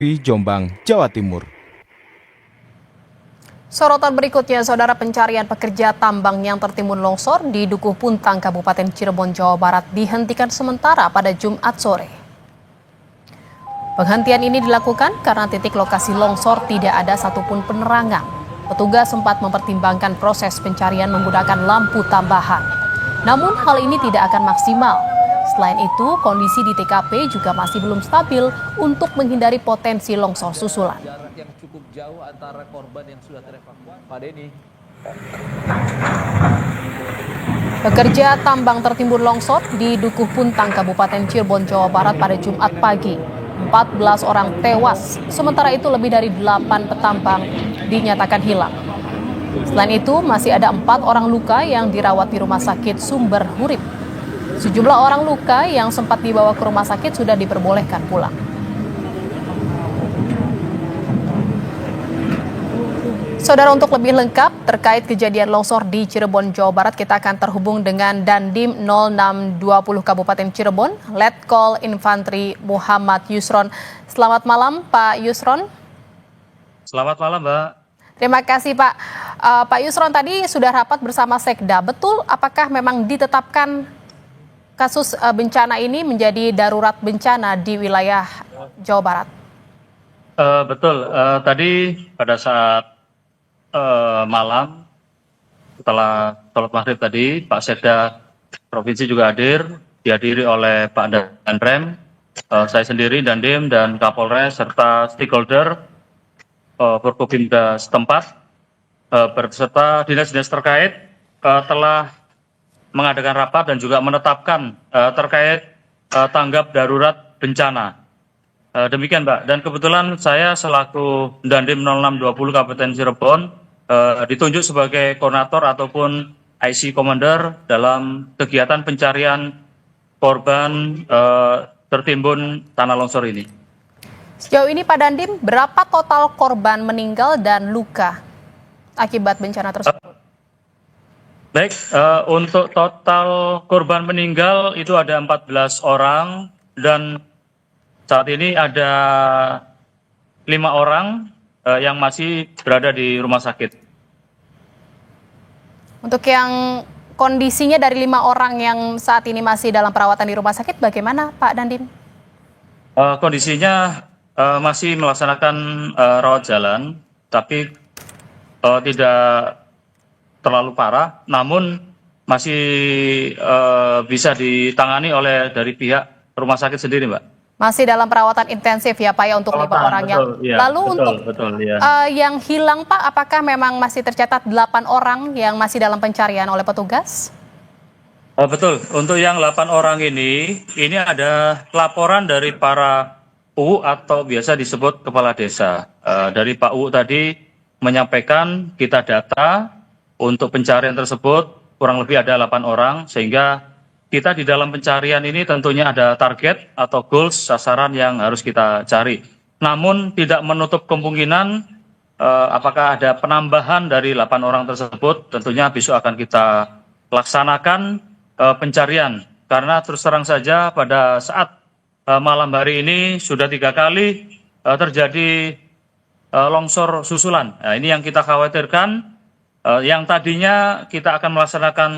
di Jombang, Jawa Timur. Sorotan berikutnya, saudara, pencarian pekerja tambang yang tertimbun longsor di Dukuh Puntang, Kabupaten Cirebon, Jawa Barat dihentikan sementara pada Jumat sore. Penghentian ini dilakukan karena titik lokasi longsor tidak ada satupun penerangan. Petugas sempat mempertimbangkan proses pencarian menggunakan lampu tambahan. Namun hal ini tidak akan maksimal. Selain itu, kondisi di TKP juga masih belum stabil untuk menghindari potensi longsor susulan. Jarak yang cukup jauh antara korban yang sudah terevakuasi. Pak Denny. Pekerja tambang tertimbun longsor di Dukuh Puntang, Kabupaten Cirebon, Jawa Barat pada Jumat pagi. 14 orang tewas, sementara itu lebih dari 8 petambang dinyatakan hilang. Selain itu, masih ada 4 orang luka yang dirawat di Rumah Sakit Sumber Hurip. Sejumlah orang luka yang sempat dibawa ke rumah sakit sudah diperbolehkan pulang. Saudara, untuk lebih lengkap terkait kejadian longsor di Cirebon, Jawa Barat, kita akan terhubung dengan Dandim 0620 Kabupaten Cirebon, Letkol Infantri Muhammad Yusron. Selamat malam, Pak Yusron. Selamat malam, Mbak. Terima kasih, Pak. Pak Yusron, tadi sudah rapat bersama Sekda. Betul, apakah memang ditetapkan kasus bencana ini menjadi darurat bencana di wilayah Jawa Barat? Betul. Tadi pada saat malam setelah sholat maghrib tadi, Pak Sekda Provinsi juga hadir, dihadiri oleh Pak Danrem, saya sendiri, Dandim, dan Kapolres, serta stakeholder Forkopimda setempat, berserta dinas-dinas terkait, telah mengadakan rapat dan juga menetapkan terkait tanggap darurat bencana. Demikian, Mbak. Dan kebetulan saya selaku Dandim 0620 Kabupaten Cirebon ditunjuk sebagai koordinator ataupun IC Commander dalam kegiatan pencarian korban tertimbun tanah longsor ini. Sejauh ini, Pak Dandim, berapa total korban meninggal dan luka akibat bencana tersebut? Baik, untuk total korban meninggal itu ada 14 orang dan saat ini ada 5 orang yang masih berada di rumah sakit. Untuk yang kondisinya dari 5 orang yang saat ini masih dalam perawatan di rumah sakit, bagaimana, Pak Dandim? Kondisinya masih melaksanakan rawat jalan, tapi tidak terlalu parah, namun masih bisa ditangani oleh dari pihak rumah sakit sendiri, Mbak. Masih dalam perawatan intensif ya, Pak, ya, untuk 5 orang yang. Ya, Lalu yang hilang, Pak, apakah memang masih tercatat 8 orang yang masih dalam pencarian oleh petugas? Betul, untuk yang 8 orang ini ada laporan dari para UU atau biasa disebut kepala desa. Dari Pak UU tadi menyampaikan kita data untuk pencarian tersebut kurang lebih ada 8 orang, sehingga kita di dalam pencarian ini tentunya ada target atau goals, sasaran yang harus kita cari. Namun tidak menutup kemungkinan apakah ada penambahan dari 8 orang tersebut, tentunya besok akan kita laksanakan pencarian. Karena terus terang saja pada saat malam hari ini sudah 3 kali terjadi longsor susulan. Nah, ini yang kita khawatirkan. Yang tadinya kita akan melaksanakan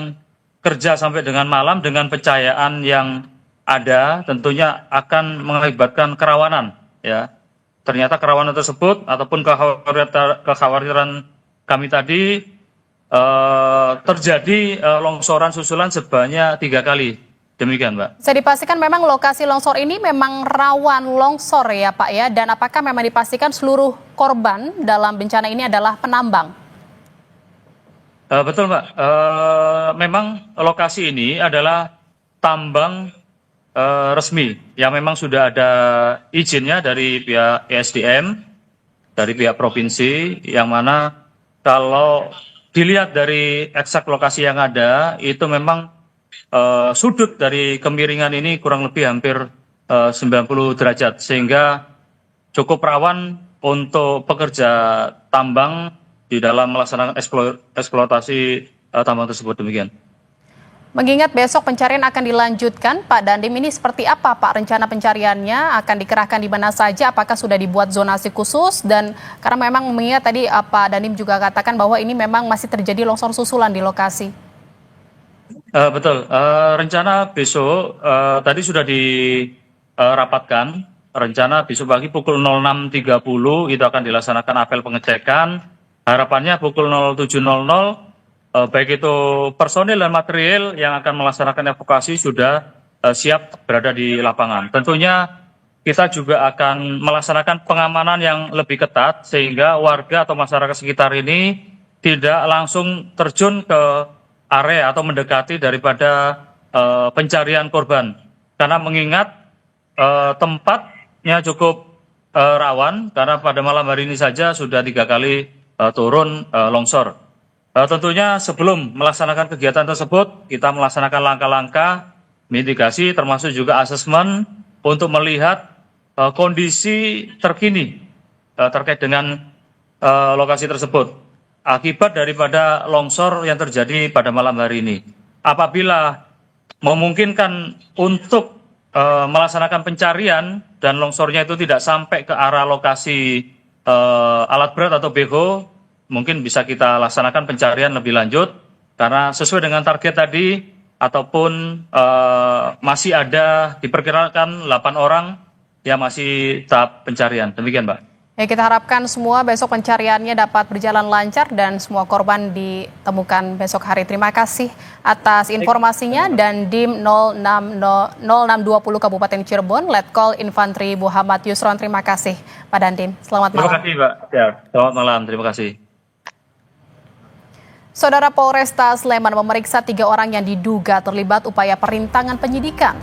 kerja sampai dengan malam dengan pencahayaan yang ada, tentunya akan mengakibatkan kerawanan, ya. Ternyata kerawanan tersebut ataupun kekhawatiran kami tadi terjadi longsoran susulan sebanyak 3 kali. Demikian, Mbak. Bisa dipastikan memang lokasi longsor ini memang rawan longsor ya, Pak, ya, dan apakah memang dipastikan seluruh korban dalam bencana ini adalah penambang? Betul, Mbak. Memang lokasi ini adalah tambang resmi yang memang sudah ada izinnya dari pihak ESDM, dari pihak provinsi, yang mana kalau dilihat dari eksak lokasi yang ada, itu memang sudut dari kemiringan ini kurang lebih hampir 90 derajat, sehingga cukup rawan untuk pekerja tambang di dalam melaksanakan eksploitasi tambang tersebut. Demikian. Mengingat besok pencarian akan dilanjutkan, Pak Dandim, ini seperti apa Pak rencana pencariannya? Akan dikerahkan di mana saja? Apakah sudah dibuat zonasi khusus? Dan karena memang mengingat tadi Pak Dandim juga katakan bahwa ini memang masih terjadi longsor susulan di lokasi. Betul, rencana besok tadi sudah dirapatkan. Rencana besok pagi pukul 06.30 itu akan dilaksanakan apel pengecekan. Harapannya pukul 07.00 baik itu personil dan material yang akan melaksanakan evakuasi sudah siap berada di lapangan. Tentunya kita juga akan melaksanakan pengamanan yang lebih ketat sehingga warga atau masyarakat sekitar ini tidak langsung terjun ke area atau mendekati daripada pencarian korban. Karena mengingat tempatnya cukup rawan karena pada malam hari ini saja sudah 3 kali turun longsor. Tentunya sebelum melaksanakan kegiatan tersebut, kita melaksanakan langkah-langkah mitigasi termasuk juga asesmen untuk melihat kondisi terkini terkait dengan lokasi tersebut. Akibat daripada longsor yang terjadi pada malam hari ini. Apabila memungkinkan untuk melaksanakan pencarian dan longsornya itu tidak sampai ke arah lokasi alat berat atau BH, mungkin bisa kita laksanakan pencarian lebih lanjut karena sesuai dengan target tadi ataupun masih ada diperkirakan 8 orang yang masih tahap pencarian. Demikian, Mbak. Ya, kita harapkan semua besok pencariannya dapat berjalan lancar dan semua korban ditemukan besok hari. Terima kasih atas informasinya. Dan Dim 0620 Kabupaten Cirebon, Letkol Infantri Muhammad Yusron. Terima kasih Pak Dandim. Selamat malam. Terima kasih, Mbak. Ya, selamat malam. Terima kasih. Saudara Polresta Sleman memeriksa 3 orang yang diduga terlibat upaya perintangan penyidikan.